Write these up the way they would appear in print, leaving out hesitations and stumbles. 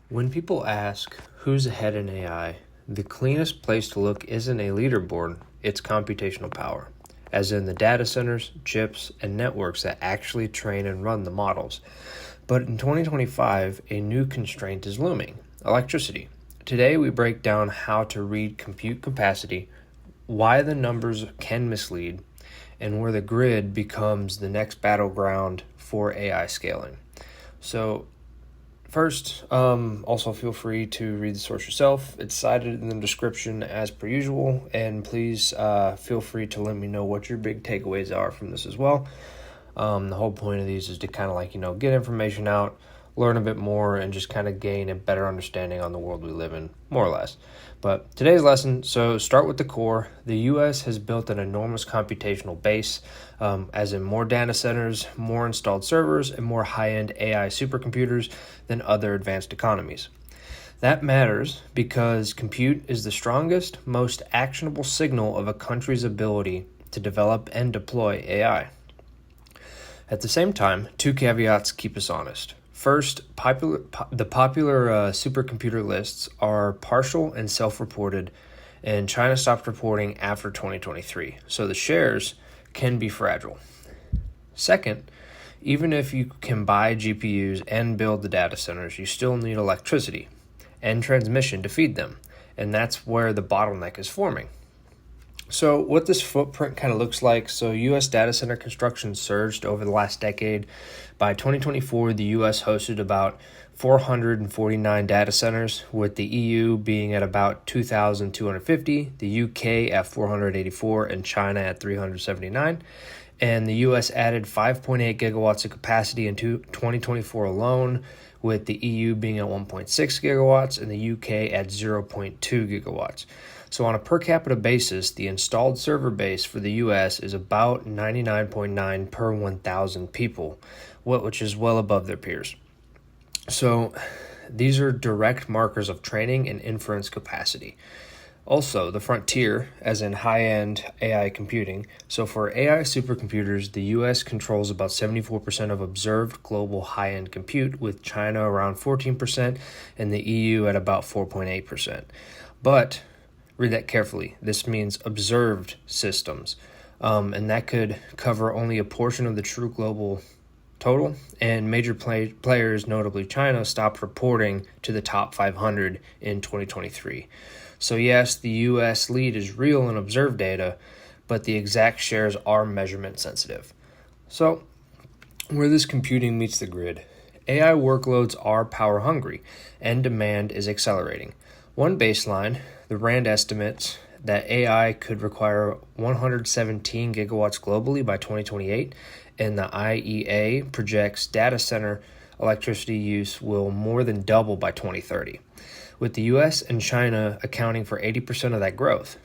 When people ask who's ahead in AI, the cleanest place to look isn't a leaderboard, it's computational power, as in the data centers, chips, and networks that actually train and run the models. But in 2025, a new constraint is looming: electricity. Today, we break down how to read compute capacity, why the numbers can mislead, and where the grid becomes the next battleground for AI scaling. So, first, also feel free to read the source yourself. It's cited in the description as per usual, and please feel free to let me know what your big takeaways are from this as well. The whole point of these is to kind of get information out, learn a bit more, and just kind of gain a better understanding on the world we live in, more or less. But today's lesson, so start with the core. The U.S. has built an enormous computational base, as in more data centers, more installed servers, and more high-end AI supercomputers than other advanced economies. That matters because compute is the strongest, most actionable signal of a country's ability to develop and deploy AI. At the same time, two caveats keep us honest. First, the popular supercomputer lists are partial and self-reported, and China stopped reporting after 2023, so the shares can be fragile. Second, even if you can buy GPUs and build the data centers, you still need electricity and transmission to feed them, and that's where the bottleneck is forming. So what this footprint kind of looks like, so U.S. data center construction surged over the last decade. By 2024, the U.S. hosted about 449 data centers, with the EU being at about 2,250, the UK at 484, and China at 379. And the U.S. added 5.8 gigawatts of capacity in 2024 alone, with the EU being at 1.6 gigawatts and the UK at 0.2 gigawatts. So on a per capita basis, the installed server base for the U.S. is about 99.9 per 1,000 people, which is well above their peers. So these are direct markers of training and inference capacity. Also, the frontier, as in high-end AI computing. So for AI supercomputers, the U.S. controls about 74% of observed global high-end compute, with China around 14% and the EU at about 4.8%. But read that carefully. This means observed systems, and that could cover only a portion of the true global total. And major players, notably China, stopped reporting to the top 500 in 2023. So yes, the U.S. lead is real in observed data, but the exact shares are measurement sensitive. So where this computing meets the grid, AI workloads are power hungry, and demand is accelerating. One baseline, the RAND estimates that AI could require 117 gigawatts globally by 2028, and the IEA projects data center electricity use will more than double by 2030, with the US and China accounting for 80% of that growth.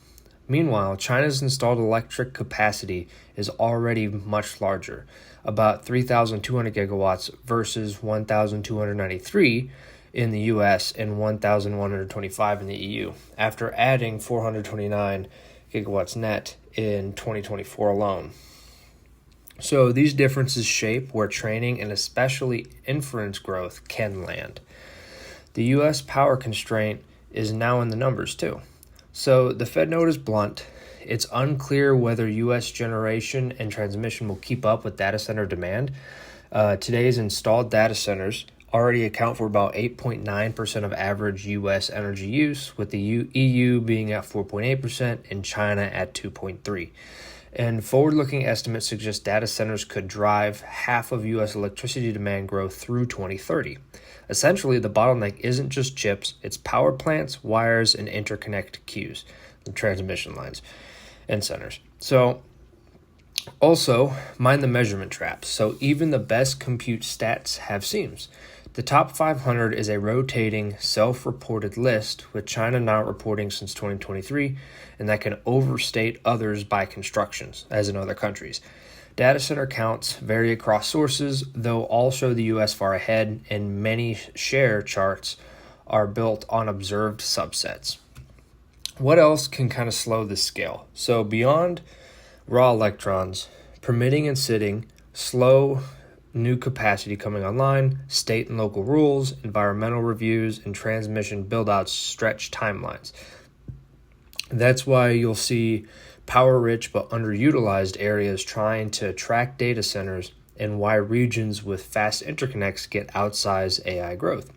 Meanwhile, China's installed electric capacity is already much larger, about 3,200 gigawatts versus 1,293 in the US and 1,125 in the EU, after adding 429 gigawatts net in 2024 alone. So these differences shape where training and especially inference growth can land. The U.S. power constraint is now in the numbers too. So the Fed note is blunt. It's unclear whether U.S. generation and transmission will keep up with data center demand. Today's installed data centers already account for about 8.9% of average U.S. energy use, with the EU being at 4.8% and China at 2.3%. And forward-looking estimates suggest data centers could drive half of U.S. electricity demand growth through 2030. Essentially, the bottleneck isn't just chips, it's power plants, wires, and interconnect queues, the transmission lines, and centers. So, also, mind the measurement traps. So even the best compute stats have seams. The top 500 is a rotating, self-reported list, with China not reporting since 2023, and that can overstate others by constructions, as in other countries. Data center counts vary across sources, though all show the U.S. far ahead, and many share charts are built on observed subsets. What else can kind of slow this scale? So beyond raw electrons, permitting and sitting slow new capacity coming online, state and local rules, environmental reviews, and transmission build-outs stretch timelines. That's why you'll see power-rich but underutilized areas trying to attract data centers, and why regions with fast interconnects get outsized AI growth.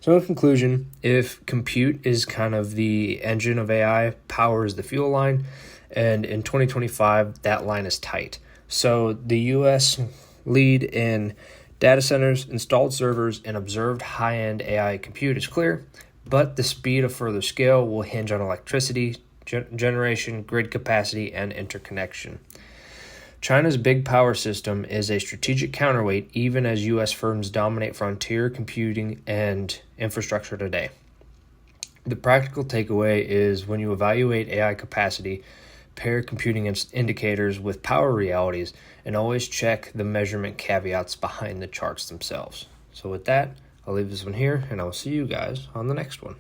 So in conclusion, if compute is kind of the engine of AI, power is the fuel line, and in 2025, that line is tight. So the U.S. lead in data centers, installed servers, and observed high-end AI compute is clear, but the speed of further scale will hinge on electricity, generation, grid capacity, and interconnection. China's big power system is a strategic counterweight even as U.S. firms dominate frontier computing and infrastructure today. The practical takeaway is when you evaluate AI capacity, pair computing indicators with power realities, and always check the measurement caveats behind the charts themselves. So with that, I'll leave this one here, and I'll see you guys on the next one.